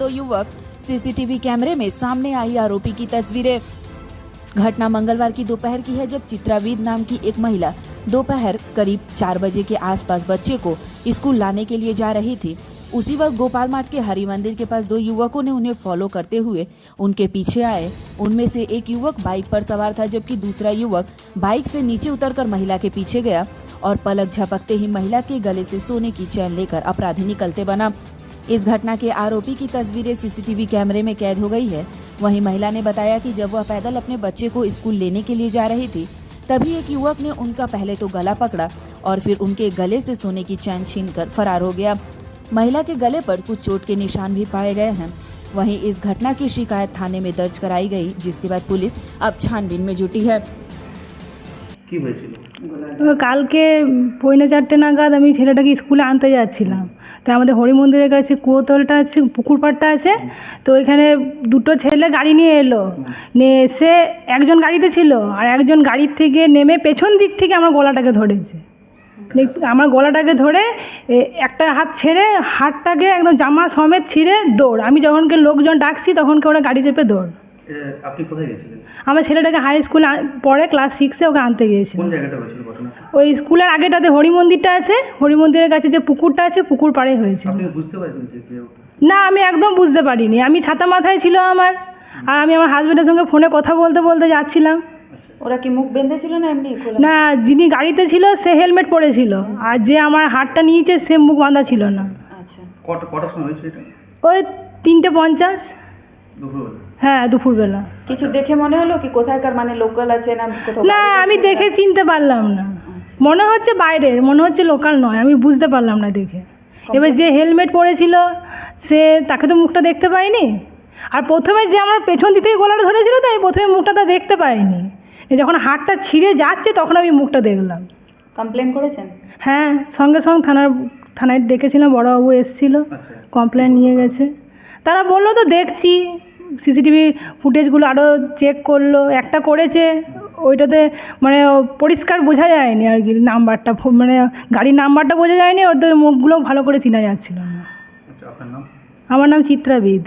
तो युवक सीसीटीवी कैमरे में सामने आई आरोपी की तस्वीरें। घटना मंगलवार की दोपहर की है, जब चित्रावीद नाम की एक महिला दोपहर करीब 4 बजे के आसपास बच्चे को स्कूल लाने के लिए जा रही थी। उसी वक्त गोपाल मार्ट के हरि मंदिर के पास 2 युवकों ने उन्हें फॉलो करते हुए उनके पीछे आए। उनमें से एक युवक बाइक पर सवार था, जबकि दूसरा युवक बाइक से नीचे उतरकर महिला के पीछे गया और पलक झपकते ही महिला के गले से सोने की चैन लेकर अपराधी निकलते बना। इस घटना के आरोपी की तस्वीरें सीसीटीवी कैमरे में कैद हो गई है। वहीं महिला ने बताया कि जब वह पैदल अपने बच्चे को स्कूल लेने के लिए जा रही थी, तभी एक युवक ने उनका पहले तो गला पकड़ा और फिर उनके गले से सोने की चैन छीनकर फरार हो गया। महिला के गले पर कुछ चोट के निशान भी पाए गए हैं। वहीं इस घटना की शिकायत थाने में दर्ज कराई गई, जिसके बाद पुलिस अब छानबीन में जुटी है। কালকে পৌনে 4টে নাগাদ আমি ছেলেটাকে স্কুলে আনতে যাচ্ছিলাম। তো আমাদের হরি মন্দিরের কাছে কুয়োতলটা আছে, পুকুর পাড়টা আছে। তো এখানে দুটো ছেলে গাড়ি নিয়ে এলো, নিয়ে এসে একজন গাড়িতে ছিল আর একজন গাড়ির থেকে নেমে পেছন দিক থেকে আমার গলাটাকে ধরেছে। আমার গলাটাকে ধরে একটা হাত ছেড়ে হাতটাকে একদম জামা সমেত ছিঁড়ে দৌড়। আমি যখনকে লোকজন ডাকছি তখনকে ওরা গাড়ি চেপে দৌড়। আপনি কোথায় গেছিলেন? আমার ছেলেটাকে হাই স্কুলে পড়ে ক্লাস 6-এ ওকে আনতে গিয়েছিলাম। কোন জায়গাটা হয়েছিল ঘটনা? ওই স্কুলের আগেটাতে হরি মন্দিরটা আছে, হরি মন্দিরের কাছে যে পুকুরটা আছে পুকুর পাড়ে হয়েছিল। আপনি বুঝতে পারছেন যে কেউ? না, আমি একদম বুঝতে পারিনি। আমি ছাতা মাথায় ছিল আমার, আর আমি আমার হাজবেন্ডের সঙ্গে ফোনে কথা বলতে বলতে যাচ্ছিলাম। ওরা কি মুখ বেঁধেছিল না এমনি? না, যিনি গাড়িতে ছিল সে হেলমেট পরেছিল, আর যে আমার হাতটা নিয়েছে সে মুখ বাঁধা ছিল না। আচ্ছা, কটার সময় হয়েছে এটা? ওই 3:50। দুপুরবেলা? হ্যাঁ, দুপুরবেলা। কিছু দেখে মনে হলো কি কোথায়কার, মানে লোকাল আছে না কোথাও? না, আমি দেখে চিনতে পারলাম না। মনে হচ্ছে বাইরের, মনে হচ্ছে লোকাল নয়, আমি বুঝতে পারলাম না দেখে। এবার যে হেলমেট পরেছিল সে, তাকে তো মুখটা দেখতে পাইনি। আর প্রথমে যে আমার পেছন দিক থেকে গলাটা ধরেছিল, তাই প্রথমে মুখটা তা দেখতে পাইনি। যখন হাতটা ছিঁড়ে যাচ্ছে তখন আমি মুখটা দেখলাম। কমপ্লেন করেছেন? হ্যাঁ, সঙ্গে সঙ্গে থানায় ডেকেছিলাম, বড়বাবু এসেছিল, কমপ্লেন নিয়ে গেছে। তারা বললো তো দেখছি, সিসিটিভি ফুটেজগুলো আরও চেক করলো, একটা করেছে ওইটাতে মানে পরিষ্কার বোঝা যায়নি আর কি, নাম্বারটা মানে গাড়ির নাম্বারটা বোঝা যায়নি, ওদের মুখগুলো ভালো করে চেনা যাচ্ছিল না। আপনার নাম? আমার নাম চিত্রাবিদ।